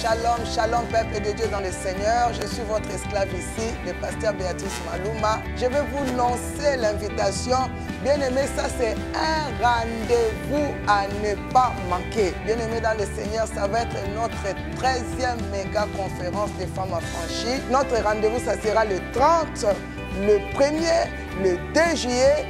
Shalom, shalom peuple de Dieu dans le Seigneur. Je suis votre esclave ici, le pasteur Béatrice Malouma. Je vais vous lancer l'invitation. Bien-aimés, ça c'est un rendez-vous à ne pas manquer. Bien-aimés dans le Seigneur, ça va être notre 13e méga conférence des femmes affranchies. Notre rendez-vous, ça sera le 30, le 1er, le 2 juillet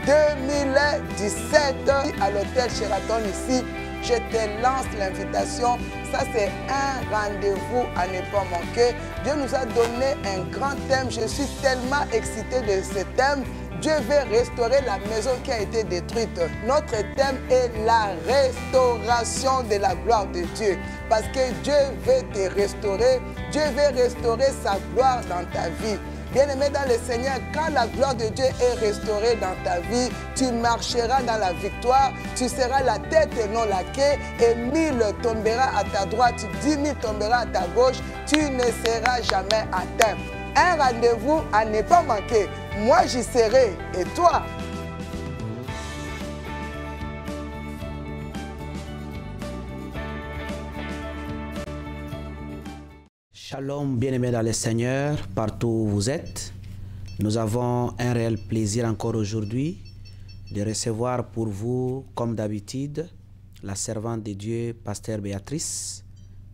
2017 à l'hôtel Sheraton ici. Je te lance l'invitation. Ça, c'est un rendez-vous à ne pas manquer. Dieu nous a donné un grand thème. Je suis tellement excité de ce thème. Dieu veut restaurer la maison qui a été détruite. Notre thème est la restauration de la gloire de Dieu. Parce que Dieu veut te restaurer. Dieu veut restaurer sa gloire dans ta vie. Bien-aimé dans le Seigneur, quand la gloire de Dieu est restaurée dans ta vie, tu marcheras dans la victoire, tu seras la tête et non la queue, et 1000 tombera à ta droite, 10 000 tombera à ta gauche, tu ne seras jamais atteint. Un rendez-vous à ne pas manquer. Moi, j'y serai, et toi? Shalom, bien-aimés dans le Seigneur, partout où vous êtes. Nous avons un réel plaisir encore aujourd'hui de recevoir pour vous, comme d'habitude, la servante de Dieu, Pasteur Béatrice,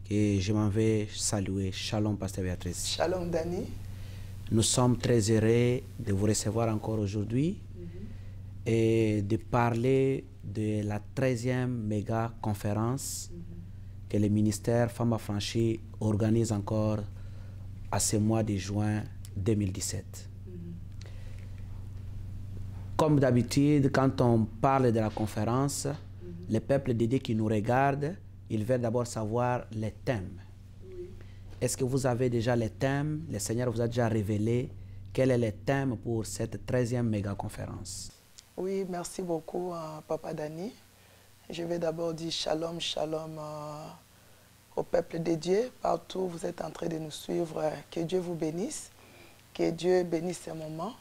que je m'en vais saluer. Shalom, Pasteur Béatrice. Shalom, Dani. Nous sommes très heureux de vous recevoir encore aujourd'hui et de parler de la 13e méga conférence que le ministère Femmes Affranchies organise encore à ce mois de juin 2017. Comme d'habitude, quand on parle de la conférence, le peuple de Dieu qui nous regarde, il veut d'abord savoir les thèmes. Est-ce que vous avez déjà les thèmes? Le Seigneur vous a déjà révélé quel est le thème pour cette 13e méga conférence? Oui, merci beaucoup, Papa Dani. Je vais d'abord dire shalom, shalom au peuple de Dieu. Partout où vous êtes en train de nous suivre, que Dieu vous bénisse, que Dieu bénisse ce moment.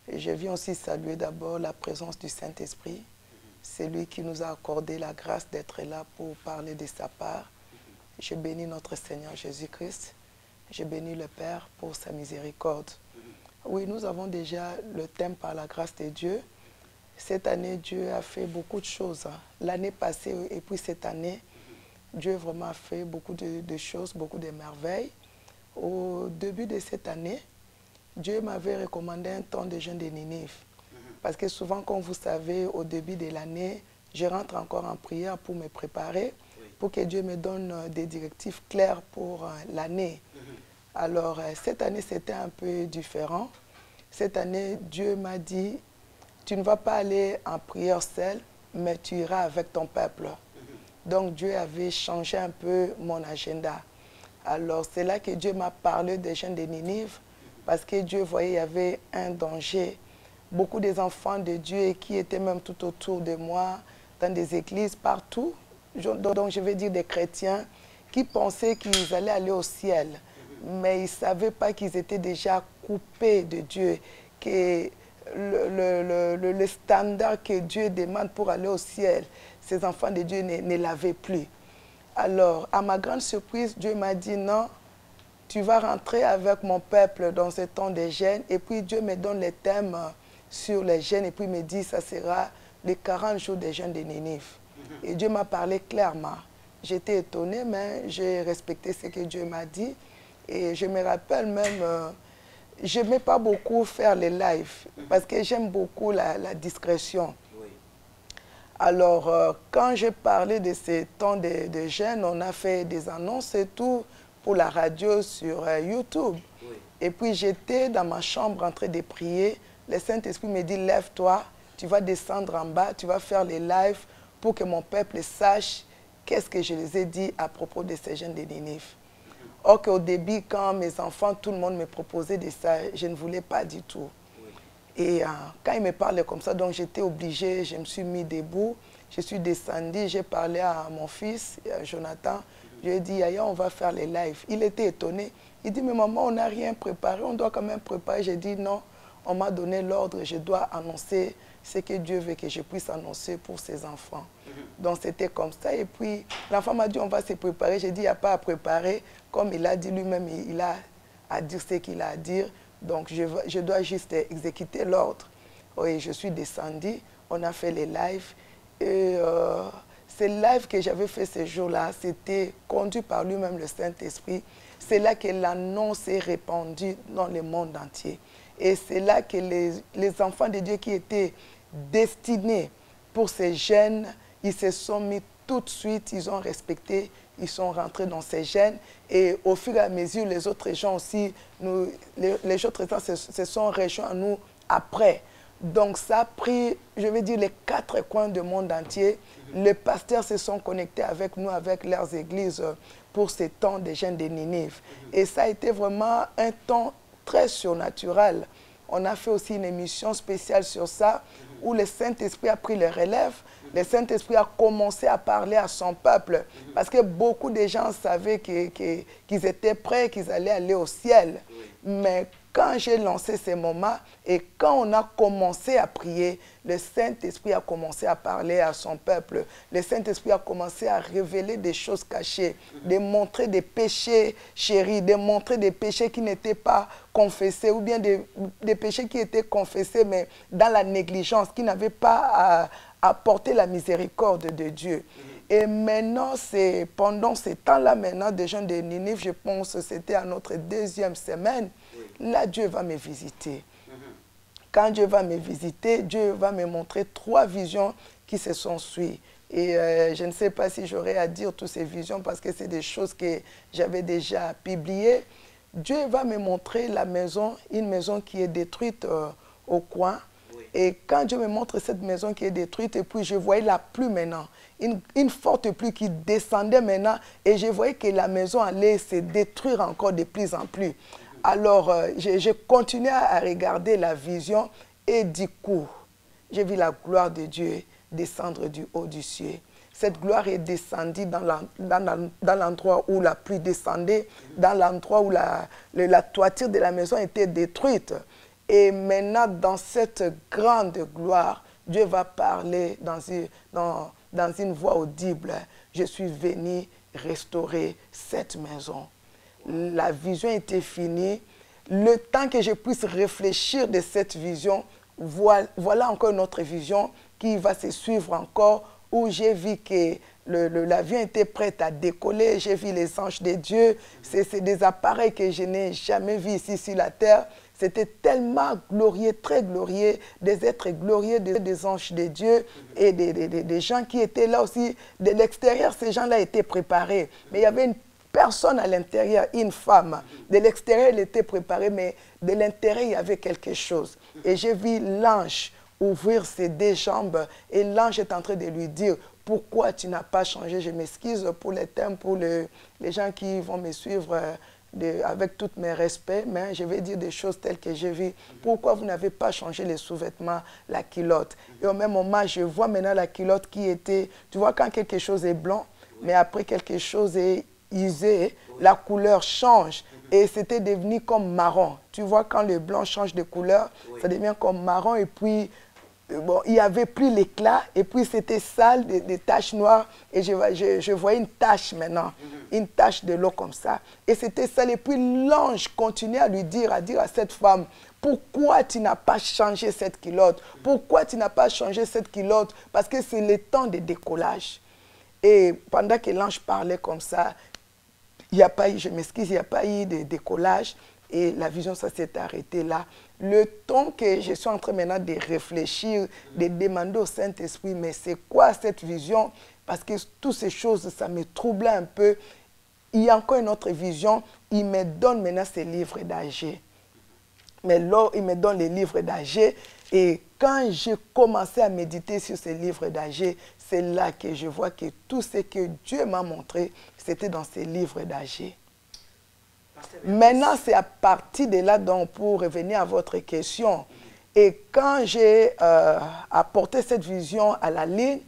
Et je viens aussi saluer d'abord la présence du Saint-Esprit. C'est lui qui nous a accordé la grâce d'être là pour parler de sa part. Je bénis notre Seigneur Jésus-Christ. Je bénis le Père pour sa miséricorde. Oui, nous avons déjà le thème par la grâce de Dieu. Cette année, Dieu a fait beaucoup de choses. L'année passée et puis cette année, Dieu vraiment a fait beaucoup de choses, beaucoup de merveilles. Au début de cette année, Dieu m'avait recommandé un temps de jeûne de Ninive. Parce que souvent, comme vous savez, au début de l'année, je rentre encore en prière pour me préparer, pour que Dieu me donne des directives claires pour l'année. Alors, cette année, c'était un peu différent. Cette année, Dieu m'a dit, tu ne vas pas aller en prière seul, mais tu iras avec ton peuple. Donc, Dieu avait changé un peu mon agenda. Alors, c'est là que Dieu m'a parlé des jeunes de Ninive, parce que Dieu voyait qu'il y avait un danger. Beaucoup des enfants de Dieu qui étaient même tout autour de moi, dans des églises, partout. Donc, je vais dire des chrétiens qui pensaient qu'ils allaient aller au ciel, mais ils ne savaient pas qu'ils étaient déjà coupés de Dieu, que le standard que Dieu demande pour aller au ciel, ces enfants de Dieu ne l'avaient plus. Alors, à ma grande surprise, Dieu m'a dit non, tu vas rentrer avec mon peuple dans ce temps de jeûne. Et puis Dieu me donne les thèmes sur les jeûnes et puis il me dit ça sera les 40 jours des jeûnes de Ninive. Et Dieu m'a parlé clairement. J'étais étonnée, mais j'ai respecté ce que Dieu m'a dit. Et je me rappelle même, je n'aimais pas beaucoup faire les lives parce que j'aime beaucoup la discrétion. Alors, quand j'ai parlé de ces temps de jeûne, on a fait des annonces et tout pour la radio sur YouTube. Et puis, j'étais dans ma chambre en train de prier. Le Saint-Esprit me dit, lève-toi, tu vas descendre en bas, tu vas faire les lives pour que mon peuple sache qu'est-ce que je les ai dit à propos de ces jeunes de Ninive. Or qu'au début, quand mes enfants, tout le monde me proposait de ça, je ne voulais pas du tout. Et quand il me parlait comme ça, donc j'étais obligée, je me suis mis debout, je suis descendue, j'ai parlé à mon fils, à Jonathan, je lui ai dit, Yaya, on va faire les lives. Il était étonné. Il dit, mais maman, on n'a rien préparé, on doit quand même préparer. J'ai dit, non, on m'a donné l'ordre, je dois annoncer ce que Dieu veut que je puisse annoncer pour ses enfants. Donc c'était comme ça. Et puis l'enfant m'a dit, on va se préparer. J'ai dit, il n'y a pas à préparer. Comme il a dit lui-même, il a à dire ce qu'il a à dire. Donc je dois juste exécuter l'ordre. Oui, je suis descendue. On a fait les lives. Et ces lives que j'avais fait ce jour-là, c'était conduit par lui-même le Saint-Esprit. C'est là que l'annonce est répandue dans le monde entier. Et c'est là que les enfants de Dieu qui étaient destinés pour ces gènes, ils se sont mis tout de suite, ils ont respecté, ils sont rentrés dans ces gènes. Et au fur et à mesure, les autres gens aussi, les autres gens se sont rejoints à nous après. Donc ça a pris, je vais dire, les 4 coins du monde entier. Les pasteurs se sont connectés avec nous, avec leurs églises, pour ces temps des jeunes de Ninive. Et ça a été vraiment un temps très surnaturel. On a fait aussi une émission spéciale sur ça, où le Saint-Esprit a pris le relève. Le Saint-Esprit a commencé à parler à son peuple, parce que beaucoup de gens savaient qu'ils étaient prêts, qu'ils allaient aller au ciel. Mais quand j'ai lancé ces moments et quand on a commencé à prier, le Saint-Esprit a commencé à parler à son peuple. Le Saint-Esprit a commencé à révéler des choses cachées, de montrer des péchés chéris, de montrer des péchés qui n'étaient pas confessés, ou bien des péchés qui étaient confessés, mais dans la négligence, qui n'avaient pas à porter la miséricorde de Dieu. Et maintenant, c'est pendant ce temps-là, maintenant, des gens de Ninive, je pense que c'était à notre 2e semaine, là, Dieu va me visiter. Quand Dieu va me visiter, Dieu va me montrer 3 visions qui se sont suivies. Et je ne sais pas si j'aurai à dire toutes ces visions parce que c'est des choses que j'avais déjà publiées. Dieu va me montrer la maison, une maison qui est détruite au coin. Et quand Dieu me montre cette maison qui est détruite, et puis je voyais la pluie maintenant, une forte pluie qui descendait maintenant, et je voyais que la maison allait se détruire encore de plus en plus. Alors, j'ai continué à regarder la vision, et du coup, j'ai vu la gloire de Dieu descendre du haut du ciel. Cette gloire est descendue dans l'endroit où la pluie descendait, dans l'endroit où la toiture de la maison était détruite. Et maintenant, dans cette grande gloire, Dieu va parler dans une voix audible. Je suis venu restaurer cette maison. La vision était finie. Le temps que je puisse réfléchir de cette vision, voilà encore une autre vision qui va se suivre encore, où j'ai vu que l'avion était prêt à décoller. J'ai vu les anges de Dieu. C'est des appareils que je n'ai jamais vus ici sur la terre. C'était tellement glorieux, très glorieux, des êtres glorieux, des anges de Dieu et des gens qui étaient là aussi. De l'extérieur, ces gens-là étaient préparés. Mais il y avait une personne à l'intérieur, une femme. De l'extérieur, elle était préparée, mais de l'intérieur, il y avait quelque chose. Et j'ai vu l'ange ouvrir ses 2 jambes et l'ange est en train de lui dire, pourquoi tu n'as pas changé? Je m'excuse pour les thèmes, pour les gens qui vont me suivre avec tous mes respects, mais je vais dire des choses telles que j'ai vues. Pourquoi vous n'avez pas changé les sous-vêtements, la culotte? Et au même moment, je vois maintenant la culotte qui était... Tu vois, quand quelque chose est blanc, mais après quelque chose est usé, la couleur change. Et c'était devenu comme marron. Tu vois, quand le blanc change de couleur, ça devient comme marron. Et puis, bon, il n'y avait plus l'éclat. Et puis, c'était sale, des taches noires. Et je voyais une tache maintenant. Une tache de l'eau comme ça. Et c'était sale. Et puis, l'ange continuait à lui dire, à cette femme, pourquoi tu n'as pas changé cette culotte? Pourquoi tu n'as pas changé cette culotte? Parce que c'est le temps de décollage. Et pendant que l'ange parlait comme ça, il n'y a pas eu, je m'excuse, il n'y a pas eu de décollage et la vision, ça s'est arrêté là. Le temps que je suis en train maintenant de réfléchir, de demander au Saint-Esprit, mais c'est quoi cette vision? Parce que toutes ces choses, ça me troublait un peu. Il y a encore une autre vision, il me donne maintenant ces livres d'Agé. Mais là, il me donne les livres d'Agé et quand j'ai commencé à méditer sur ces livres d'Agé, c'est là que je vois que tout ce que Dieu m'a montré, c'était dans ces livres d'Agé. Maintenant, c'est à partir de là, donc, pour revenir à votre question. Et quand j'ai apporté cette vision à la ligne,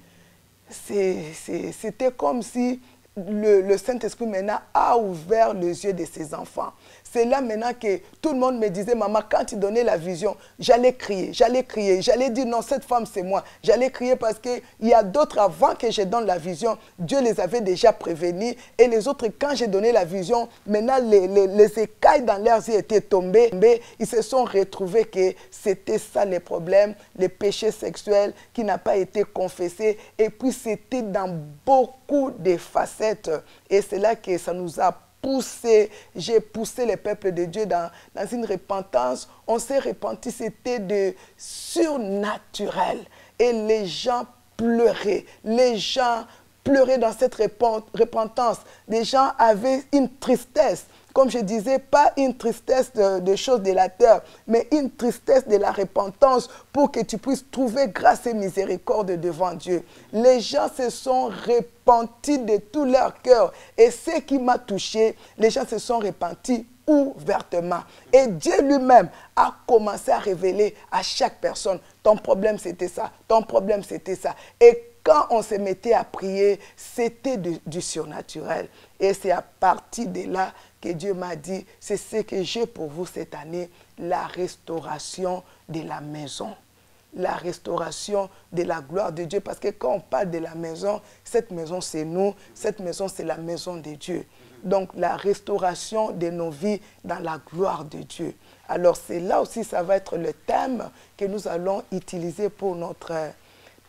c'était comme si le Saint-Esprit maintenant a ouvert les yeux de ses enfants. C'est là maintenant que tout le monde me disait, maman, quand tu donnais la vision, j'allais crier, j'allais dire non, cette femme c'est moi. J'allais crier parce qu'il y a d'autres avant que je donne la vision, Dieu les avait déjà prévenus. Et les autres, quand j'ai donné la vision, maintenant les écailles dans leurs yeux étaient tombées. Ils se sont retrouvés que c'était ça les problèmes, les péchés sexuels qui n'ont pas été confessés. Et puis c'était dans beaucoup de facettes. Et c'est là que ça nous a poussé, j'ai poussé le peuple de Dieu dans une repentance. On s'est repenti, c'était de surnaturel. Et les gens pleuraient. Les gens pleuraient dans cette repentance. Les gens avaient une tristesse. Comme je disais, pas une tristesse de choses de la terre, mais une tristesse de la repentance pour que tu puisses trouver grâce et miséricorde devant Dieu. Les gens se sont repentis de tout leur cœur. Et ce qui m'a touché, les gens se sont repentis ouvertement. Et Dieu lui-même a commencé à révéler à chaque personne, ton problème c'était ça, ton problème c'était ça. Et quand on se mettait à prier, c'était du surnaturel. Et c'est à partir de là que Dieu m'a dit, c'est ce que j'ai pour vous cette année, la restauration de la maison. La restauration de la gloire de Dieu. Parce que quand on parle de la maison, cette maison c'est nous, cette maison c'est la maison de Dieu. Donc la restauration de nos vies dans la gloire de Dieu. Alors c'est là aussi, ça va être le thème que nous allons utiliser pour notre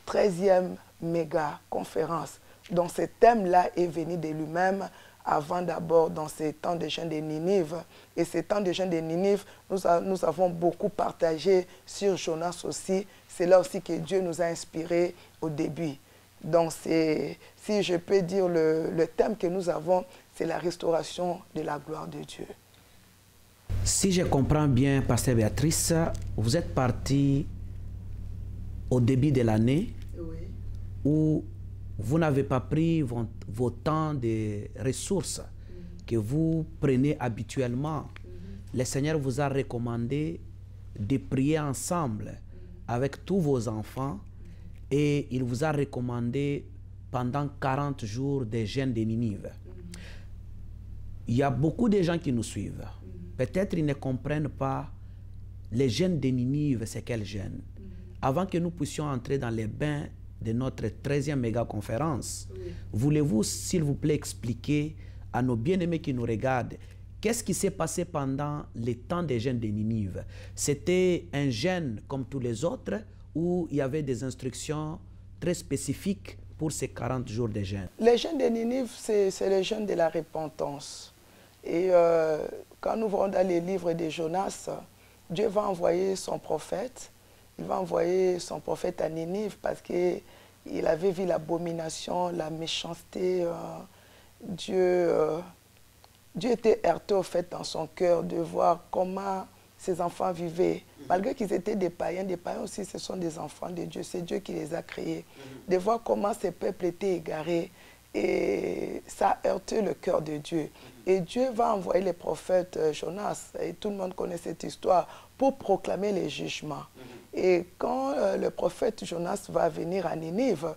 13e méga conférence. Donc ce thème-là est venu de lui-même avant d'abord dans ces temps de jeûne de Ninive. Et ces temps de jeûne de Ninive, nous avons beaucoup partagé sur Jonas aussi. C'est là aussi que Dieu nous a inspirés au début. Donc si je peux dire le thème que nous avons, c'est la restauration de la gloire de Dieu. Si je comprends bien, Pasteur Béatrice, vous êtes parti au début de l'année, oui, où vous n'avez pas pris vos temps de ressources que vous prenez habituellement. Le Seigneur vous a recommandé de prier ensemble avec tous vos enfants et il vous a recommandé pendant 40 jours de jeûne de Ninive. Il y a beaucoup de gens qui nous suivent. Peut-être ils ne comprennent pas les jeûnes de Ninive, c'est quel jeûne. Avant que nous puissions entrer dans les bains de notre 13e méga conférence, voulez-vous s'il vous plaît expliquer à nos bien-aimés qui nous regardent qu'est-ce qui s'est passé pendant les temps des jeûnes de Ninive? C'était un jeûne comme tous les autres ou il y avait des instructions très spécifiques pour ces 40 jours de jeûne? Le jeûne de Ninive, c'est le jeûne de la repentance. Et quand nous voyons dans les livres de Jonas, Dieu va envoyer son prophète. Il va envoyer son prophète à Ninive parce qu'il avait vu l'abomination, la méchanceté. Dieu était heurté au fait dans son cœur de voir comment ses enfants vivaient. Malgré qu'ils étaient des païens aussi, ce sont des enfants de Dieu. C'est Dieu qui les a créés. De voir comment ces peuples étaient égarés. Et ça a heurté le cœur de Dieu. Et Dieu va envoyer les prophètes Jonas, et tout le monde connaît cette histoire, pour proclamer les jugements. Et quand le prophète Jonas va venir à Ninive,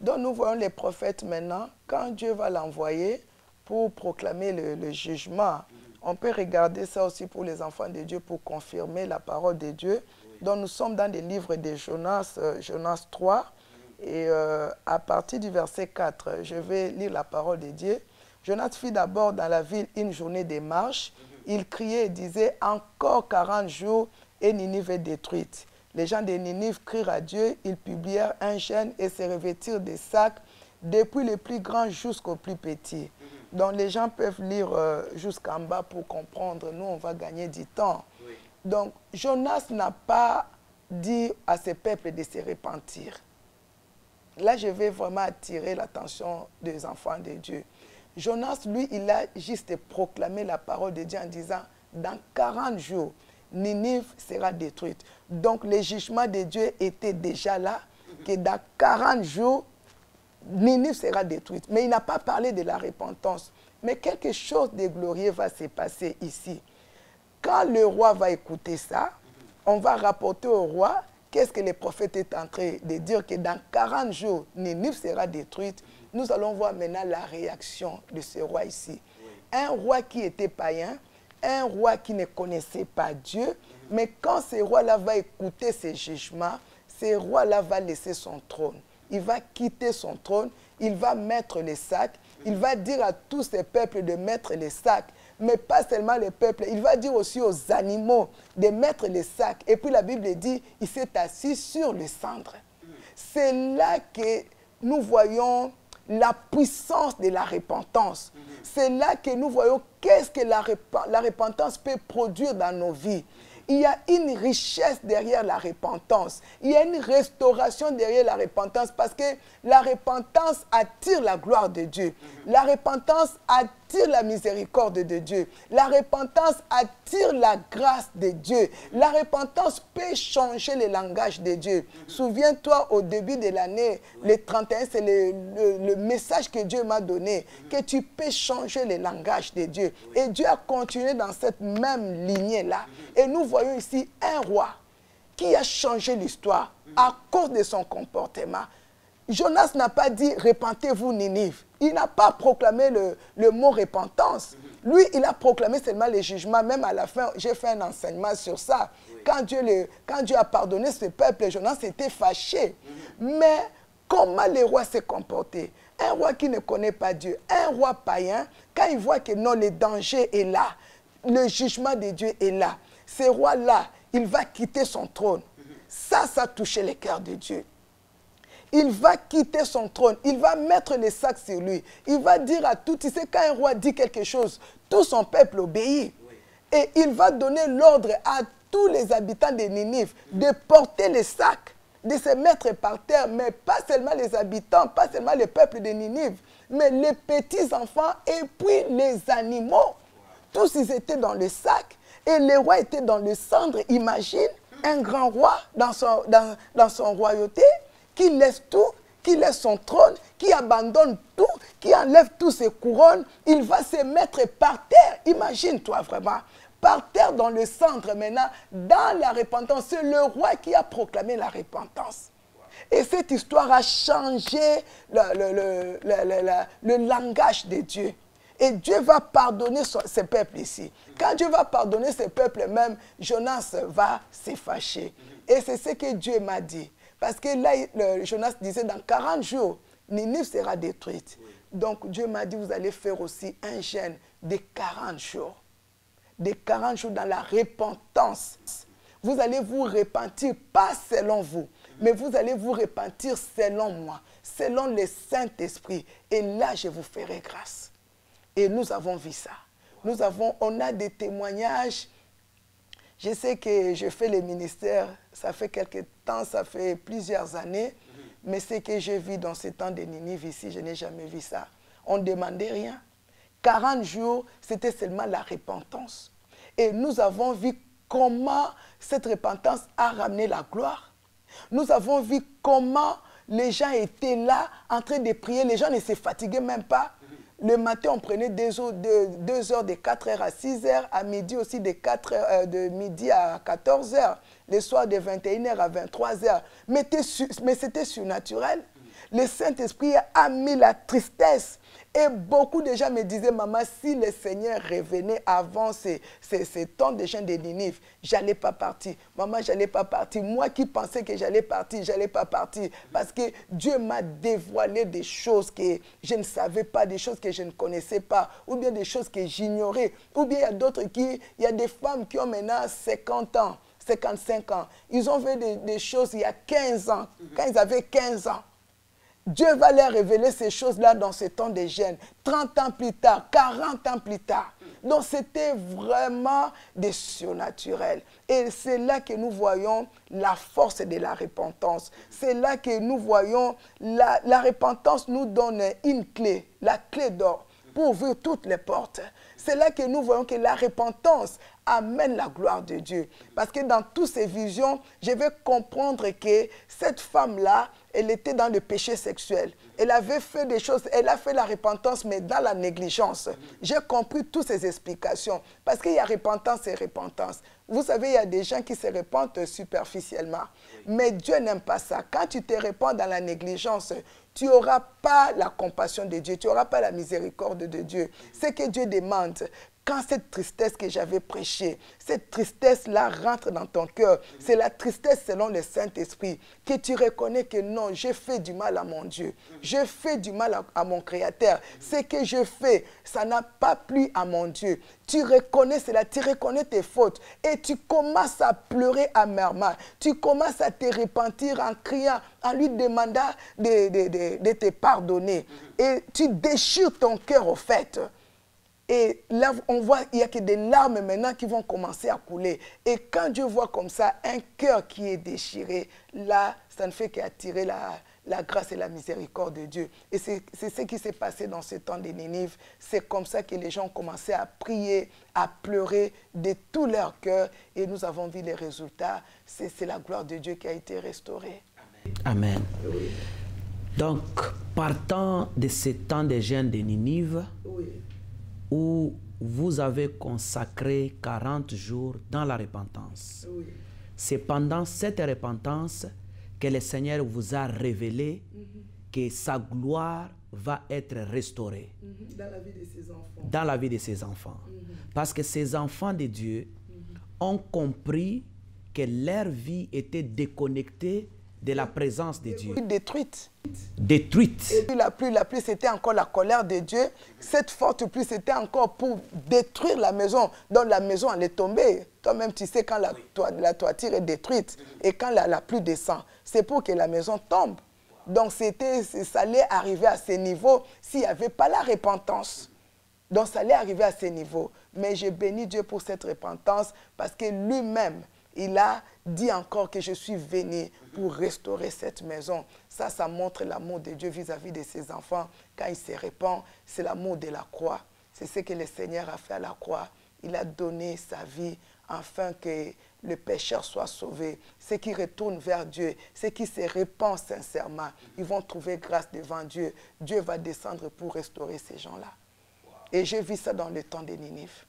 donc nous voyons les prophètes maintenant, quand Dieu va l'envoyer pour proclamer le jugement, on peut regarder ça aussi pour les enfants de Dieu, pour confirmer la parole de Dieu. Donc nous sommes dans les livres de Jonas, Jonas 3, et à partir du verset 4, je vais lire la parole de Dieu. Jonas fit d'abord dans la ville une journée de marche. Il criait et disait, encore 40 jours et Ninive est détruite. Les gens de Ninive crient à Dieu, ils publièrent un jeûne et se revêtirent des sacs, depuis le plus grand jusqu'au plus petit. Donc les gens peuvent lire jusqu'en bas pour comprendre. Nous, on va gagner du temps. Oui. Donc Jonas n'a pas dit à ses peuples de se repentir. Là, je vais vraiment attirer l'attention des enfants de Dieu. Jonas, lui, il a juste proclamé la parole de Dieu en disant, dans 40 jours, Ninive sera détruite. Donc, le jugement de Dieu était déjà là, que dans 40 jours, Ninive sera détruite. Mais il n'a pas parlé de la repentance. Mais quelque chose de glorieux va se passer ici. Quand le roi va écouter ça, on va rapporter au roi qu'est-ce que le prophète est en train de dire, que dans 40 jours, Ninive sera détruite. Nous allons voir maintenant la réaction de ce roi ici. Un roi qui était païen, un roi qui ne connaissait pas Dieu, mais quand ce roi-là va écouter ses jugements, ce roi-là va laisser son trône. Il va quitter son trône, il va mettre les sacs, il va dire à tous ces peuples de mettre les sacs, mais pas seulement les peuples, il va dire aussi aux animaux de mettre les sacs. Et puis la Bible dit, il s'est assis sur le cendre. C'est là que nous voyons la puissance de la repentance. C'est là que nous voyons qu'est-ce que la repentance peut produire dans nos vies. Il y a une richesse derrière la repentance. Il y a une restauration derrière la repentance parce que la repentance attire la gloire de Dieu. La repentance attire la miséricorde de Dieu. La repentance attire la grâce de Dieu. La repentance peut changer le langage de Dieu. Souviens-toi, au début de l'année, le 31, c'est le message que Dieu m'a donné, que tu peux changer le langage de Dieu. Et Dieu a continué dans cette même lignée-là. Et nous voyons ici un roi qui a changé l'histoire à cause de son comportement. Jonas n'a pas dit « repentez-vous Ninive ». Il n'a pas proclamé le mot « repentance ». Lui, il a proclamé seulement les jugements. Même à la fin, j'ai fait un enseignement sur ça. Quand Dieu a pardonné ce peuple, Jonas était fâché. Mais comment le roi s'est comporté? Un roi qui ne connaît pas Dieu, un roi païen, quand il voit que non, le danger est là, le jugement de Dieu est là, ce roi-là, il va quitter son trône. Ça a touché le cœur de Dieu. Il va quitter son trône. Il va mettre les sacs sur lui. Il va dire à tout. Tu sais, quand un roi dit quelque chose, tout son peuple obéit. Et il va donner l'ordre à tous les habitants de Ninive de porter les sacs, de se mettre par terre. Mais pas seulement les habitants, pas seulement le peuple de Ninive, mais les petits-enfants et puis les animaux. Tous, ils étaient dans le sac. Et le roi était dans le cendre. Imagine un grand roi dans son royauté qui laisse tout, qui laisse son trône, qui abandonne tout, qui enlève tous ses couronnes. Il va se mettre par terre. Imagine-toi vraiment. Par terre dans le cendre maintenant, dans la repentance. C'est le roi qui a proclamé la repentance. Et cette histoire a changé le langage de Dieu. Et Dieu va pardonner ce peuple ici. Quand Dieu va pardonner ce peuple même, Jonas va se fâcher. Et c'est ce que Dieu m'a dit. Parce que là, Jonas disait, dans 40 jours, Ninive sera détruite. Donc Dieu m'a dit, vous allez faire aussi un jeûne de 40 jours. De 40 jours dans la repentance. Vous allez vous repentir, pas selon vous, mais vous allez vous repentir selon moi, selon le Saint-Esprit. Et là, je vous ferai grâce. Et nous avons vu ça. On a des témoignages. Je sais que je fais le ministère, ça fait quelque temps, ça fait plusieurs années. Mais ce que j'ai vu dans ces temps de Ninive ici, je n'ai jamais vu ça. On ne demandait rien. 40 jours, c'était seulement la repentance. Et nous avons vu comment cette repentance a ramené la gloire. Nous avons vu comment les gens étaient là en train de prier. Les gens ne se fatiguaient même pas. Le matin, on prenait 2 heures de 4 heures à 6 heures. À midi aussi, de midi à 14 heures. Le soir, de 21 heures à 23 heures. Mais c'était surnaturel. Le Saint-Esprit a mis la tristesse. Et beaucoup de gens me disaient, maman, si le Seigneur revenait avant ces temps de jeûne de Ninive, je n'allais pas partir. Maman, je n'allais pas partir. Moi qui pensais que j'allais partir, je n'allais pas partir. Parce que Dieu m'a dévoilé des choses que je ne savais pas, des choses que je ne connaissais pas, ou bien des choses que j'ignorais. Ou bien il y a d'autres il y a des femmes qui ont maintenant 50 ans, 55 ans. Ils ont fait des choses il y a 15 ans, quand ils avaient 15 ans. Dieu va leur révéler ces choses-là dans ce temps de jeûne. 30 ans plus tard, 40 ans plus tard. Donc c'était vraiment des surnaturels. Et c'est là que nous voyons la force de la repentance. C'est là que nous voyons la repentance nous donne une clé, la clé d'or, pour ouvrir toutes les portes. C'est là que nous voyons que la repentance amène la gloire de Dieu. Parce que dans toutes ces visions, je vais comprendre que cette femme-là, elle était dans le péché sexuel. Elle avait fait des choses, elle a fait la repentance, mais dans la négligence. J'ai compris toutes ces explications. Parce qu'il y a repentance et repentance. Vous savez, il y a des gens qui se repentent superficiellement. Mais Dieu n'aime pas ça. Quand tu te repens dans la négligence, tu n'auras pas la compassion de Dieu, tu n'auras pas la miséricorde de Dieu. Ce que Dieu demande, quand cette tristesse que j'avais prêchée, cette tristesse-là rentre dans ton cœur, c'est la tristesse selon le Saint-Esprit, que tu reconnais que non, j'ai fait du mal à mon Dieu, j'ai fait du mal à mon Créateur. Ce que je fais, ça n'a pas plu à mon Dieu. Tu reconnais cela, tu reconnais tes fautes et tu commences à pleurer amèrement. Tu commences à te repentir en criant, en lui demandant de te pardonner. Et tu déchires ton cœur au fait. Et là, on voit qu'il n'y a que des larmes maintenant qui vont commencer à couler. Et quand Dieu voit comme ça un cœur qui est déchiré, là, ça ne fait qu'attirer la grâce et la miséricorde de Dieu. Et c'est ce qui s'est passé dans ce temps de Ninive. C'est comme ça que les gens ont commencé à prier, à pleurer de tout leur cœur. Et nous avons vu les résultats. C'est la gloire de Dieu qui a été restaurée. Amen. Oui. Donc, partant de ce temps de jeûne de Ninive, oui, où vous avez consacré 40 jours dans la repentance. Oui. C'est pendant cette repentance que le Seigneur vous a révélé que sa gloire va être restaurée. Dans la vie de ses enfants. Dans la vie de ses enfants. Parce que ces enfants de Dieu ont compris que leur vie était déconnectée de la présence de Dieu. Détruite. Détruite. Et puis la pluie, c'était encore la colère de Dieu. Cette forte pluie, c'était encore pour détruire la maison. Donc la maison, elle est tombée. Toi-même, tu sais quand la toiture est détruite et quand la pluie descend, c'est pour que la maison tombe. Donc ça allait arriver à ce niveau s'il n'y avait pas la repentance. Donc ça allait arriver à ce niveau. Mais je bénis Dieu pour cette repentance parce que lui-même, il a dit encore que je suis venu pour restaurer cette maison. Ça montre l'amour de Dieu vis-à-vis de ses enfants. Quand il se répand, c'est l'amour de la croix. C'est ce que le Seigneur a fait à la croix. Il a donné sa vie afin que le pécheur soit sauvé. Ceux qui retournent vers Dieu, ceux qui se répandent sincèrement, ils vont trouver grâce devant Dieu. Dieu va descendre pour restaurer ces gens-là. Et j'ai vu ça dans le temps de Ninive.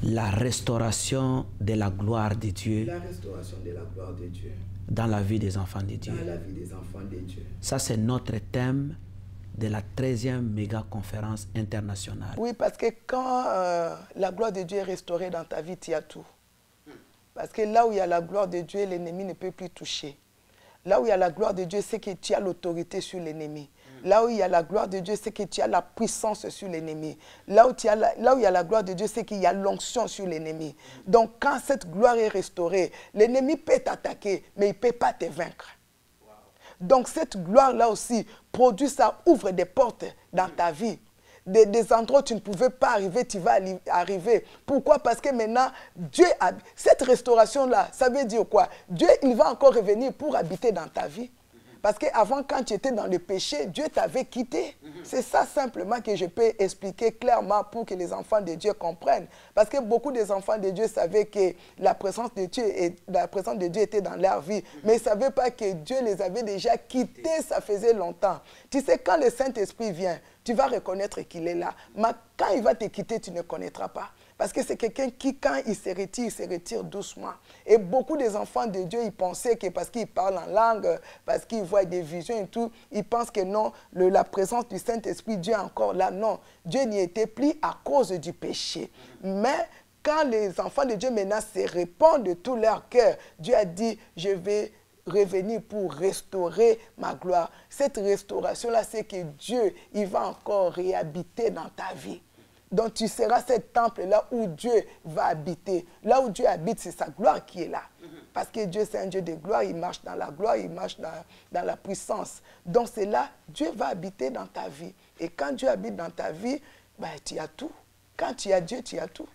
La restauration de la gloire de Dieu. La restauration de la gloire de Dieu. Dans la vie des enfants de Dieu. Dans la vie des enfants de Dieu. Ça, c'est notre thème de la 13e méga conférence internationale. Oui, parce que quand la gloire de Dieu est restaurée dans ta vie, tu as tout. Parce que là où il y a la gloire de Dieu, l'ennemi ne peut plus toucher. Là où il y a la gloire de Dieu, c'est que tu as l'autorité sur l'ennemi. Là où il y a la gloire de Dieu, c'est que tu as la puissance sur l'ennemi. Là où il y a la gloire de Dieu, c'est qu'il y a l'onction sur l'ennemi. Donc, quand cette gloire est restaurée, l'ennemi peut t'attaquer, mais il ne peut pas te vaincre. Donc, cette gloire-là aussi produit ça, ouvre des portes dans ta vie. Des endroits où tu ne pouvais pas arriver, tu vas arriver. Pourquoi? Parce que maintenant, Dieu a... Cette restauration-là, ça veut dire quoi? Dieu, il va encore revenir pour habiter dans ta vie. Parce qu'avant, quand tu étais dans le péché, Dieu t'avait quitté. C'est ça simplement que je peux expliquer clairement pour que les enfants de Dieu comprennent. Parce que beaucoup des enfants de Dieu savaient que la présence de Dieu était dans leur vie. Mais ils ne savaient pas que Dieu les avait déjà quittés, ça faisait longtemps. Tu sais, quand le Saint-Esprit vient, tu vas reconnaître qu'il est là. Mais quand il va te quitter, tu ne connaîtras pas. Parce que c'est quelqu'un qui, quand il se retire doucement. Et beaucoup des enfants de Dieu, ils pensaient que parce qu'ils parlent en langue, parce qu'ils voient des visions et tout, ils pensent que non, la présence du Saint-Esprit, Dieu est encore là. Non, Dieu n'y était plus à cause du péché. Mais quand les enfants de Dieu maintenant se répandent de tout leur cœur, Dieu a dit, je vais revenir pour restaurer ma gloire. Cette restauration-là, c'est que Dieu, il va encore réhabiter dans ta vie. Donc tu seras cet temple-là où Dieu va habiter. Là où Dieu habite, c'est sa gloire qui est là. Parce que Dieu, c'est un Dieu de gloire, il marche dans la gloire, il marche dans la puissance. Donc c'est là, Dieu va habiter dans ta vie. Et quand Dieu habite dans ta vie, ben, tu as tout. Quand tu as Dieu, tu as tout.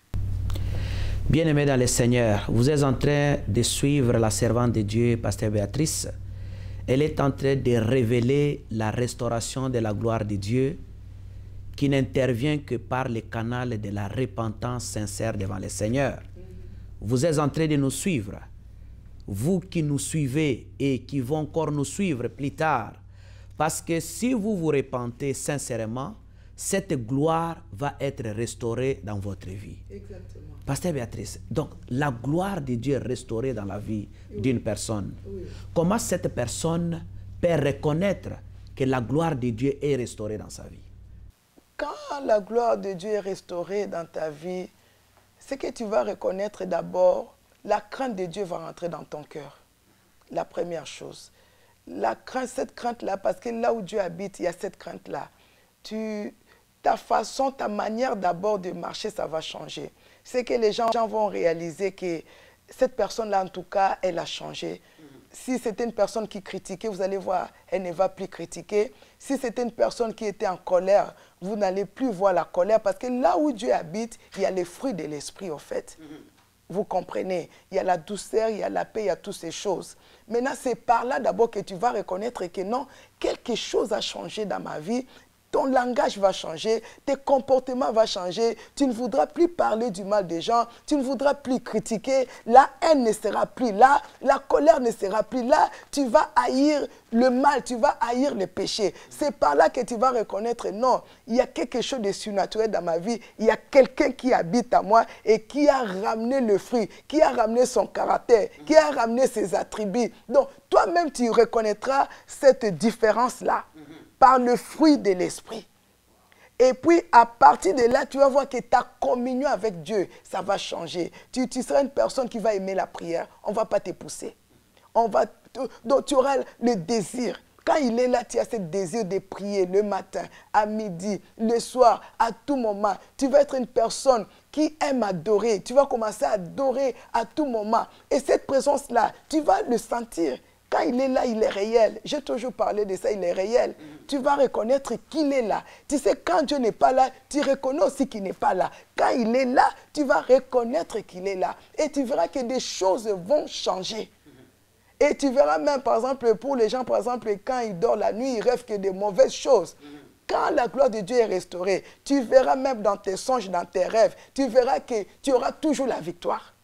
Bien-aimés dans le Seigneur, vous êtes en train de suivre la servante de Dieu, Pasteur Béatrice. Elle est en train de révéler la restauration de la gloire de Dieu qui n'intervient que par le canal de la repentance sincère devant le Seigneur. Vous êtes en train de nous suivre. Vous qui nous suivez et qui vont encore nous suivre plus tard. Parce que si vous vous repentez sincèrement, cette gloire va être restaurée dans votre vie. Exactement. Pasteur Béatrice, donc la gloire de Dieu est restaurée dans la vie d'une personne. Oui. Comment cette personne peut reconnaître que la gloire de Dieu est restaurée dans sa vie? quand la gloire de Dieu est restaurée dans ta vie, c'est que tu vas reconnaître d'abord, la crainte de Dieu va rentrer dans ton cœur. La première chose. La crainte, cette crainte-là, parce que là où Dieu habite, il y a cette crainte-là. Ta façon, ta manière d'abord de marcher, ça va changer. C'est que les gens vont réaliser que cette personne-là, en tout cas, elle a changé. Si c'était une personne qui critiquait, vous allez voir, elle ne va plus critiquer. Si c'était une personne qui était en colère, vous n'allez plus voir la colère. Parce que là où Dieu habite, il y a les fruits de l'esprit, en fait. Vous comprenez? Il y a la douceur, il y a la paix, il y a toutes ces choses. Maintenant, c'est par là d'abord que tu vas reconnaître que non, quelque chose a changé dans ma vie. Ton langage va changer, tes comportements vont changer, tu ne voudras plus parler du mal des gens, tu ne voudras plus critiquer, la haine ne sera plus là, la colère ne sera plus là, tu vas haïr le mal, tu vas haïr le péché. C'est par là que tu vas reconnaître, non, il y a quelque chose de surnaturel dans ma vie, il y a quelqu'un qui habite à moi et qui a ramené le fruit, qui a ramené son caractère, qui a ramené ses attributs. Donc, toi-même, tu reconnaîtras cette différence-là par le fruit de l'esprit. Et puis, à partir de là, tu vas voir que ta communion avec Dieu, ça va changer. Tu seras une personne qui va aimer la prière. On ne va pas te pousser. Donc, tu auras le désir. Quand il est là, tu as ce désir de prier le matin, à midi, le soir, à tout moment. Tu vas être une personne qui aime adorer. Tu vas commencer à adorer à tout moment. Et cette présence-là, tu vas le sentir. Quand il est là, il est réel. J'ai toujours parlé de ça, il est réel. Tu vas reconnaître qu'il est là. Tu sais, quand Dieu n'est pas là, tu reconnais aussi qu'il n'est pas là. Quand il est là, tu vas reconnaître qu'il est là. Et tu verras que des choses vont changer. Et tu verras même, par exemple, pour les gens, par exemple, quand ils dorment la nuit, ils rêvent que de mauvaises choses. Quand la gloire de Dieu est restaurée, tu verras même dans tes songes, dans tes rêves, tu verras que tu auras toujours la victoire.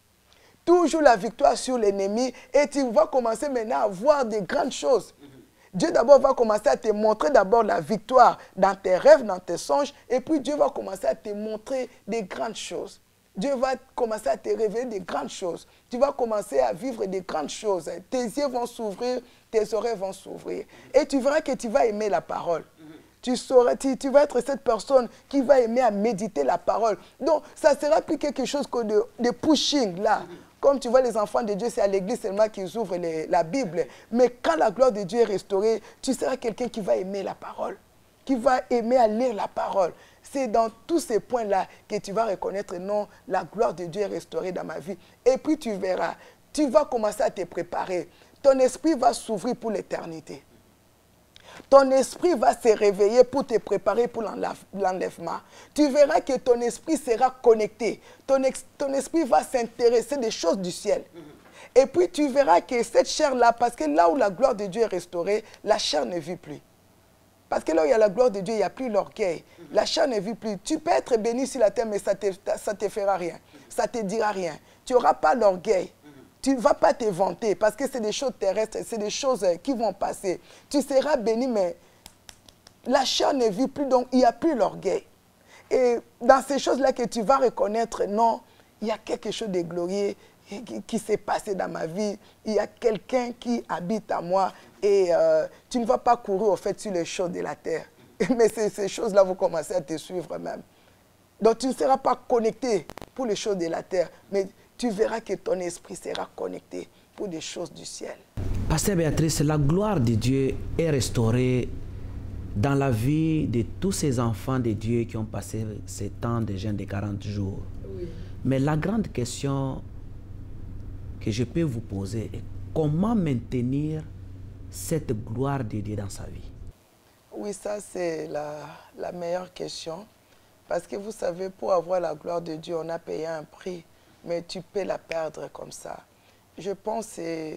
Toujours la victoire sur l'ennemi et tu vas commencer maintenant à voir de grandes choses. Dieu d'abord va commencer à te montrer d'abord la victoire dans tes rêves, dans tes songes et puis Dieu va commencer à te montrer des grandes choses. Dieu va commencer à te révéler des grandes choses. Tu vas commencer à vivre des grandes choses. Tes yeux vont s'ouvrir, tes oreilles vont s'ouvrir. Et tu verras que tu vas aimer la parole. Tu vas être cette personne qui va aimer à méditer la parole. Donc, ça ne sera plus quelque chose que de pushing là. Comme tu vois, les enfants de Dieu, c'est à l'église seulement qu'ils ouvrent la Bible. Mais quand la gloire de Dieu est restaurée, tu seras quelqu'un qui va aimer la parole, qui va aimer à lire la parole. C'est dans tous ces points-là que tu vas reconnaître, non, la gloire de Dieu est restaurée dans ma vie. Et puis tu verras, tu vas commencer à te préparer. Ton esprit va s'ouvrir pour l'éternité. Ton esprit va se réveiller pour te préparer pour l'enlèvement. Tu verras que ton esprit sera connecté. Ton esprit va s'intéresser des choses du ciel. Et puis tu verras que cette chair-là, parce que là où la gloire de Dieu est restaurée, la chair ne vit plus. Parce que là où il y a la gloire de Dieu, il n'y a plus l'orgueil. La chair ne vit plus. Tu peux être béni sur la terre, mais ça ne te fera rien. Ça ne te dira rien. Tu n'auras pas l'orgueil. Tu ne vas pas te vanter parce que c'est des choses terrestres, c'est des choses qui vont passer. Tu seras béni, mais la chair ne vit plus, donc il n'y a plus l'orgueil. Et dans ces choses-là que tu vas reconnaître, non, il y a quelque chose de glorieux qui s'est passé dans ma vie. Il y a quelqu'un qui habite à moi et tu ne vas pas courir au fait sur les choses de la terre. Mais ces choses-là vont commencer à te suivre même. Donc tu ne seras pas connecté pour les choses de la terre, mais tu verras que ton esprit sera connecté pour des choses du ciel. Pasteur Béatrice, la gloire de Dieu est restaurée dans la vie de tous ces enfants de Dieu qui ont passé ces temps de jeûne de 40 jours. Oui. Mais la grande question que je peux vous poser est comment maintenir cette gloire de Dieu dans sa vie? Oui, ça c'est la meilleure question. Parce que vous savez, pour avoir la gloire de Dieu, on a payé un prix. Mais tu peux la perdre comme ça. Je pense que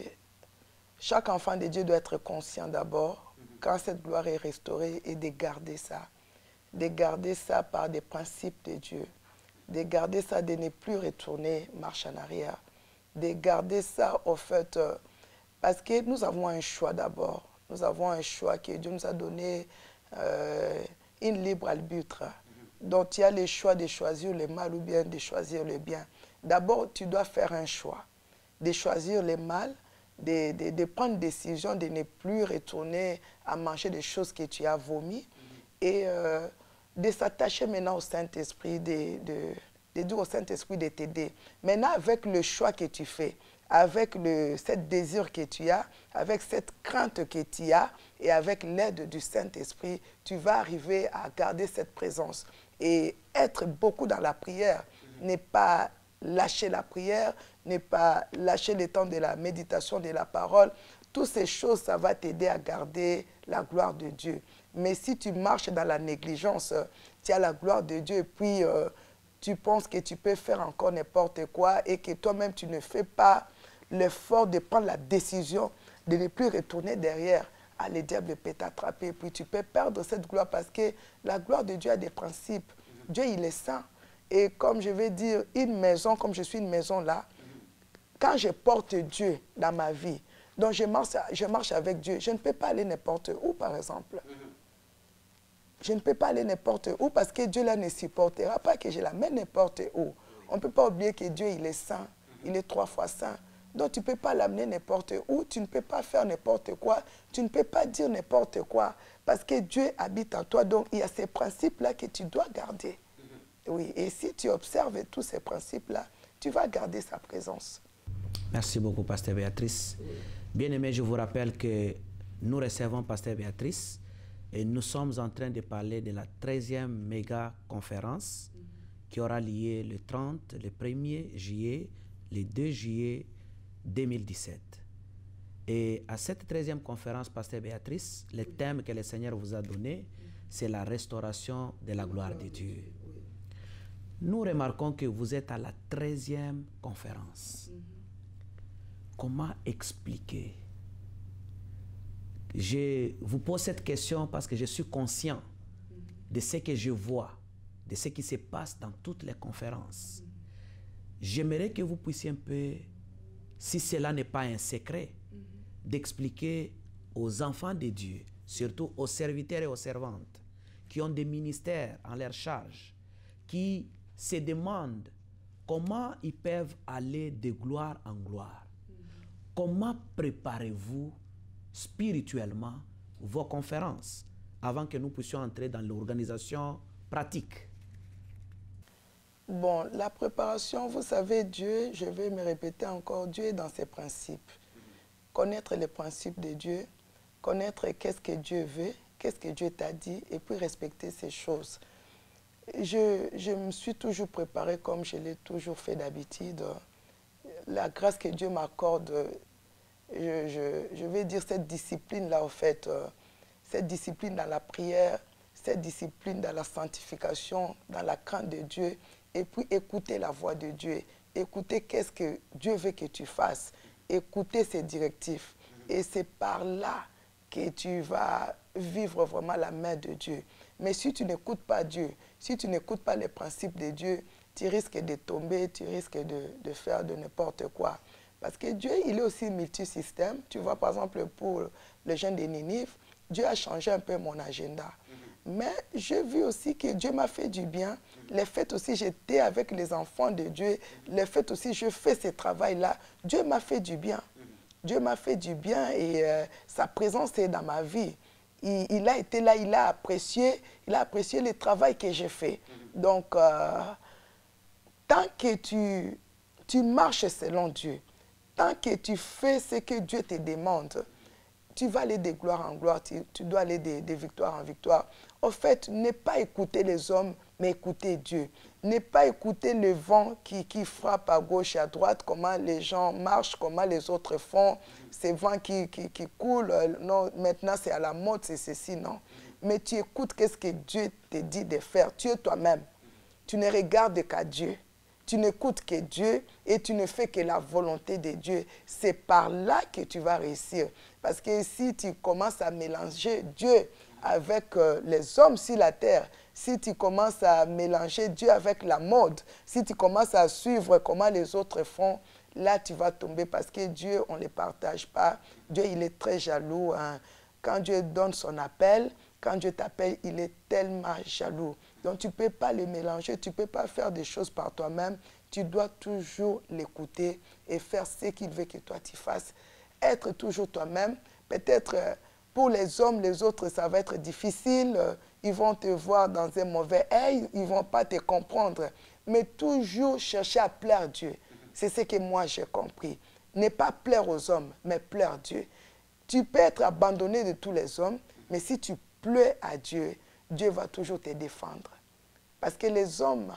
chaque enfant de Dieu doit être conscient d'abord, quand cette gloire est restaurée, et de garder ça. De garder ça par des principes de Dieu. De garder ça, de ne plus retourner marche en arrière. De garder ça, au fait, parce que nous avons un choix d'abord. Nous avons un choix que Dieu nous a donné, une libre arbitre. Donc, il y a le choix de choisir le mal ou bien de choisir le bien. D'abord, tu dois faire un choix, de choisir le mal, de prendre une décision de ne plus retourner à manger des choses que tu as vomi et de s'attacher maintenant au Saint-Esprit, de dire au Saint-Esprit de t'aider. Maintenant, avec le choix que tu fais, avec cette désir que tu as, avec cette crainte que tu as, et avec l'aide du Saint-Esprit, tu vas arriver à garder cette présence. Et être beaucoup dans la prière, n'est pas lâcher la prière, n'est pas lâcher le temps de la méditation, de la parole. Toutes ces choses, ça va t'aider à garder la gloire de Dieu. Mais si tu marches dans la négligence, tu as la gloire de Dieu et puis tu penses que tu peux faire encore n'importe quoi et que toi-même tu ne fais pas l'effort de prendre la décision de ne plus retourner derrière. Le diable peut t'attraper et puis tu peux perdre cette gloire parce que la gloire de Dieu a des principes. Dieu, il est saint. Et comme je vais dire, une maison, comme je suis une maison là, quand je porte Dieu dans ma vie, donc je marche avec Dieu, je ne peux pas aller n'importe où, par exemple. Je ne peux pas aller n'importe où parce que Dieu là ne supportera pas que je l'amène n'importe où. On ne peut pas oublier que Dieu, il est saint. Il est 3 fois saint. Donc tu ne peux pas l'amener n'importe où, tu ne peux pas faire n'importe quoi, tu ne peux pas dire n'importe quoi. Parce que Dieu habite en toi, donc il y a ces principes-là que tu dois garder. Oui, et si tu observes tous ces principes-là, tu vas garder sa présence. Merci beaucoup, Pasteur Béatrice. Bien-aimés, je vous rappelle que nous recevons Pasteur Béatrice et nous sommes en train de parler de la 13e méga conférence qui aura lieu le 30, le 1er juillet, le 2 juillet 2017. Et à cette 13e conférence, Pasteur Béatrice, le thème que le Seigneur vous a donné, c'est la restauration de la gloire de Dieu. Nous remarquons que vous êtes à la 13e conférence. Comment expliquer? Je vous pose cette question parce que je suis conscient de ce que je vois, de ce qui se passe dans toutes les conférences. J'aimerais que vous puissiez un peu, si cela n'est pas un secret, d'expliquer aux enfants de Dieu, surtout aux serviteurs et aux servantes, qui ont des ministères en leur charge, qui se demandent comment ils peuvent aller de gloire en gloire. Comment préparez-vous spirituellement vos conférences avant que nous puissions entrer dans l'organisation pratique? Bon, la préparation, vous savez, Dieu, je vais me répéter encore, Dieu est dans ses principes. Connaître les principes de Dieu, connaître qu'est-ce que Dieu veut, qu'est-ce que Dieu t'a dit, et puis respecter ces choses. Je me suis toujours préparée comme je l'ai toujours fait d'habitude. La grâce que Dieu m'accorde, je vais dire cette discipline-là, en fait, cette discipline dans la prière, cette discipline dans la sanctification, dans la crainte de Dieu, et puis écouter la voix de Dieu, écouter qu'est-ce que Dieu veut que tu fasses, écouter ses directives. Et c'est par là que tu vas vivre vraiment la main de Dieu. Mais si tu n'écoutes pas Dieu, si tu n'écoutes pas les principes de Dieu, tu risques de tomber, tu risques de faire de n'importe quoi. Parce que Dieu, il est aussi multisystème. Tu vois, par exemple, pour le jeune de Ninive, Dieu a changé un peu mon agenda. Mais j'ai vu aussi que Dieu m'a fait du bien. Le fait aussi, j'étais avec les enfants de Dieu. Le fait aussi, je fais ce travail-là. Dieu m'a fait du bien. Dieu m'a fait du bien et sa présence est dans ma vie. Il a été là, il a apprécié le travail que j'ai fait. Donc, tant que tu marches selon Dieu, tant que tu fais ce que Dieu te demande, tu vas aller de gloire en gloire, tu dois aller de victoire en victoire. En fait, ne pas écouter les hommes, mais écouter Dieu. Ne pas écouter le vent qui frappe à gauche et à droite, comment les gens marchent, comment les autres font, ces vents qui coulent, non, maintenant c'est à la mode, c'est ceci, non. Mais tu écoutes qu'est-ce que Dieu te dit de faire, tu es toi-même. Tu ne regardes qu'à Dieu. Tu n'écoutes que Dieu et tu ne fais que la volonté de Dieu. C'est par là que tu vas réussir. Parce que si tu commences à mélanger Dieu avec les hommes sur la terre, si tu commences à mélanger Dieu avec la mode, si tu commences à suivre comment les autres font, là tu vas tomber parce que Dieu, on ne le partage pas. Dieu, il est très jaloux. Hein. Quand Dieu donne son appel, quand Dieu t'appelle, il est tellement jaloux. Donc tu ne peux pas le mélanger, tu ne peux pas faire des choses par toi-même. Tu dois toujours l'écouter et faire ce qu'il veut que toi tu fasses. Être toujours toi-même. Peut-être pour les hommes, les autres, ça va être difficile. ils vont te voir dans un mauvais œil, ils ne vont pas te comprendre. Mais toujours chercher à plaire Dieu. C'est ce que moi j'ai compris. Ne pas plaire aux hommes, mais plaire Dieu. Tu peux être abandonné de tous les hommes, mais si tu plais à Dieu, Dieu va toujours te défendre. Parce que les hommes,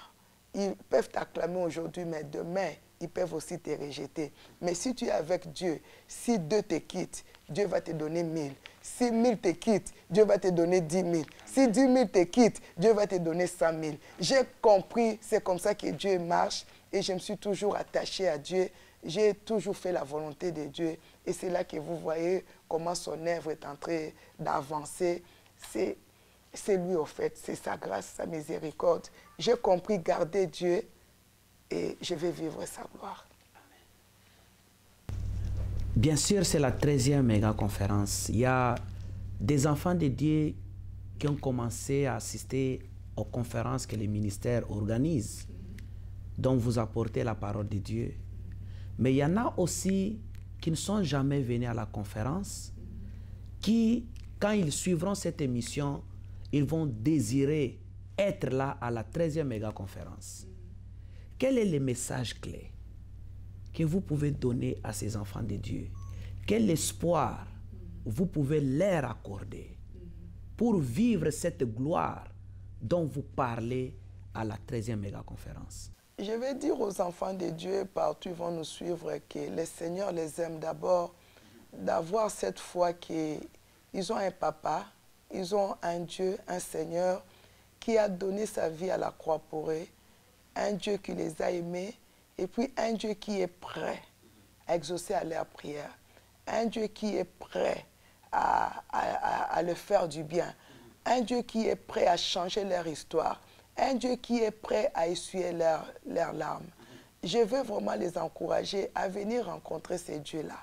ils peuvent t'acclamer aujourd'hui, mais demain, ils peuvent aussi te rejeter. Mais si tu es avec Dieu, si 2 te quittent, Dieu va te donner 1000. Si 1000 te quittent, Dieu va te donner 10 000. Si 10 000 te quittent, Dieu va te donner 100 000. J'ai compris, c'est comme ça que Dieu marche et je me suis toujours attaché à Dieu. J'ai toujours fait la volonté de Dieu et c'est là que vous voyez comment son œuvre est en train d'avancer. C'est lui au fait, c'est sa grâce, sa miséricorde. J'ai compris garder Dieu et je vais vivre sa gloire. Bien sûr, c'est la 13e méga conférence. Il y a des enfants de Dieu qui ont commencé à assister aux conférences que les ministères organisent, dont vous apportez la parole de Dieu. Mais il y en a aussi qui ne sont jamais venus à la conférence, qui, quand ils suivront cette émission, ils vont désirer être là à la 13e méga conférence. Quel est le message clé que vous pouvez donner à ces enfants de Dieu? Quel espoir vous pouvez leur accorder pour vivre cette gloire dont vous parlez à la 13e méga conférence? Je vais dire aux enfants de Dieu, partout ils vont nous suivre, que le Seigneur les aime d'abord, d'avoir cette foi qu'ils ont un papa, ils ont un Dieu, un Seigneur qui a donné sa vie à la croix pour eux, un Dieu qui les a aimés, et puis un Dieu qui est prêt à exaucer à leurs prières, un Dieu qui est prêt à leur faire du bien, un Dieu qui est prêt à changer leur histoire, un Dieu qui est prêt à essuyer leurs larmes. Je veux vraiment les encourager à venir rencontrer ces dieux-là.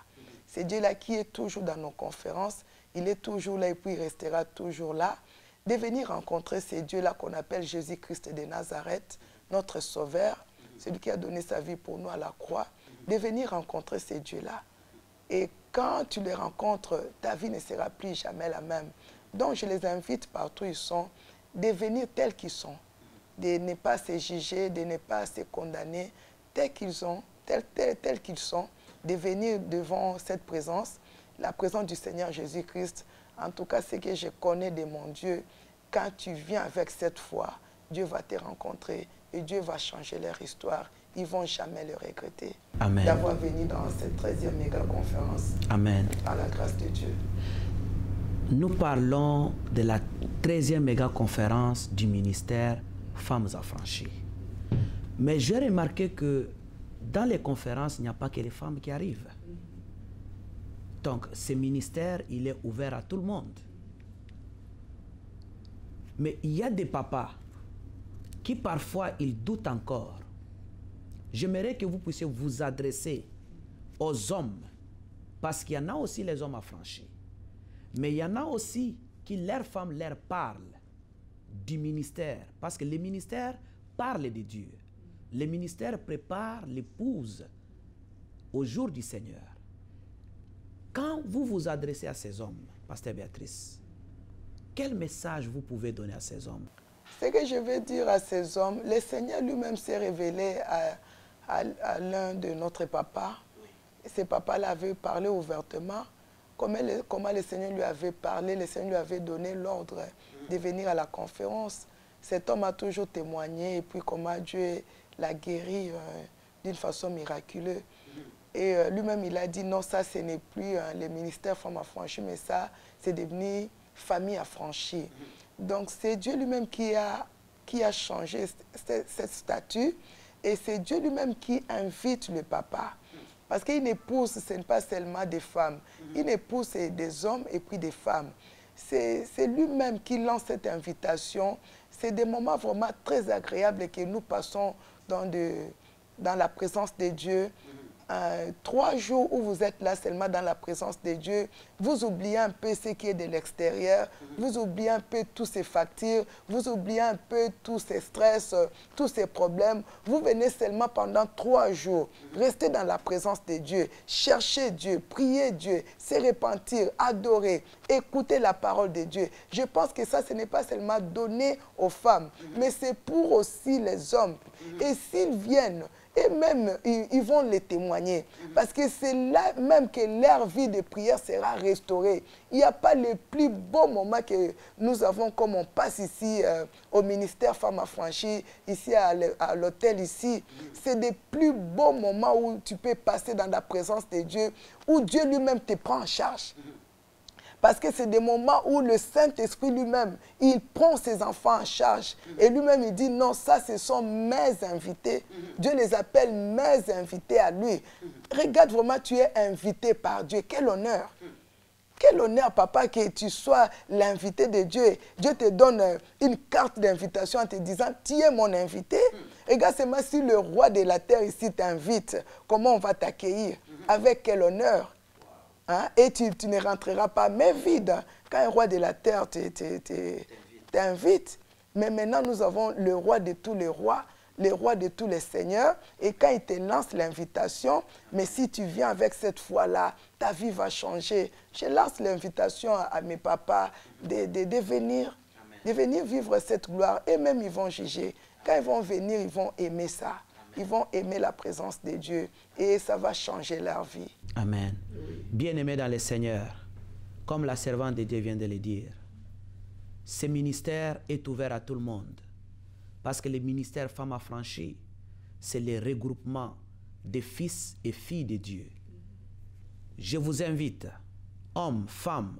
Ces dieux-là qui est toujours dans nos conférences, il est toujours là et puis il restera toujours là. De venir rencontrer ces dieux-là qu'on appelle Jésus-Christ de Nazareth, notre Sauveur, celui qui a donné sa vie pour nous à la croix, de venir rencontrer ces dieux-là. Et quand tu les rencontres, ta vie ne sera plus jamais la même. Donc je les invite partout où ils sont, de venir tels qu'ils sont, de ne pas se juger, de ne pas se condamner, tels qu'ils sont, tels qu'ils sont, de venir devant cette présence, la présence du Seigneur Jésus-Christ. En tout cas, ce que je connais de mon Dieu, quand tu viens avec cette foi, Dieu va te rencontrer et Dieu va changer leur histoire. Ils ne vont jamais le regretter d'avoir venu dans cette 13e méga conférence. Amen. Par la grâce de Dieu. Nous parlons de la 13e méga conférence du ministère Femmes Affranchies. Mais j'ai remarqué que dans les conférences, il n'y a pas que les femmes qui arrivent. Donc, ce ministère, il est ouvert à tout le monde. Mais il y a des papas qui parfois, ils doutent encore. J'aimerais que vous puissiez vous adresser aux hommes, parce qu'il y en a aussi les hommes affranchis. Mais il y en a aussi qui, leurs femmes, leur parlent du ministère, parce que le ministère parle de Dieu. Le ministère prépare l'épouse au jour du Seigneur. Quand vous vous adressez à ces hommes, Pasteur Béatrice, quel message vous pouvez donner à ces hommes? Ce que je veux dire à ces hommes, le Seigneur lui-même s'est révélé à l'un de notre papas. Ce papa-là avait parlé ouvertement. Comment le Seigneur lui avait parlé, le Seigneur lui avait donné l'ordre de venir à la conférence. Cet homme a toujours témoigné et puis comment Dieu l'a guéri d'une façon miraculeuse. Et lui-même, il a dit non, ça, ce n'est plus le ministère Femmes Affranchies, mais ça, c'est devenu famille affranchie. Donc, c'est Dieu lui-même qui a changé cette statut et c'est Dieu lui-même qui invite le papa. Parce qu'une épouse, ce n'est pas seulement des femmes. Une épouse, c'est des hommes et puis des femmes. C'est lui-même qui lance cette invitation. C'est des moments vraiment très agréables que nous passons dans la présence de Dieu. 3 jours où vous êtes là seulement dans la présence de Dieu, vous oubliez un peu ce qui est de l'extérieur, vous oubliez un peu tous ces factures, vous oubliez un peu tous ces stress, tous ces problèmes. Vous venez seulement pendant 3 jours, restez dans la présence de Dieu, cherchez Dieu, priez Dieu, se repentir, adorer, écouter la parole de Dieu. Je pense que ça, ce n'est pas seulement donné aux femmes, mais c'est pour aussi les hommes. Et s'ils viennent, et même, ils vont les témoigner. Parce que c'est là même que leur vie de prière sera restaurée. Il n'y a pas le plus beau moment que nous avons comme on passe ici au ministère Femmes Affranchies, ici à l'hôtel ici. C'est des plus beaux moments où tu peux passer dans la présence de Dieu, où Dieu lui-même te prend en charge. Parce que c'est des moments où le Saint-Esprit lui-même, il prend ses enfants en charge. Et lui-même, il dit, non, ça, ce sont mes invités. Dieu les appelle mes invités à lui. Regarde vraiment, tu es invité par Dieu. Quel honneur. Quel honneur, papa, que tu sois l'invité de Dieu. Dieu te donne une carte d'invitation en te disant, tu es mon invité. Regarde seulement si le roi de la terre ici t'invite, comment on va t'accueillir. Avec quel honneur. Hein? Et tu ne rentreras pas, mais vide, quand un roi de la terre t'invite. Mais maintenant, nous avons le roi de tous les rois, le roi de tous les seigneurs. Et quand il te lance l'invitation, mais si tu viens avec cette foi-là, ta vie va changer. Je lance l'invitation à mes papas de venir vivre cette gloire. Et même, ils vont juger. Quand ils vont venir, ils vont aimer ça. Ils vont aimer la présence de Dieu et ça va changer leur vie. Amen. Bien-aimés dans le Seigneur, comme la servante de Dieu vient de le dire, ce ministère est ouvert à tout le monde. Parce que le ministère Femmes Affranchies, c'est le regroupement des fils et filles de Dieu. Je vous invite, hommes, femmes,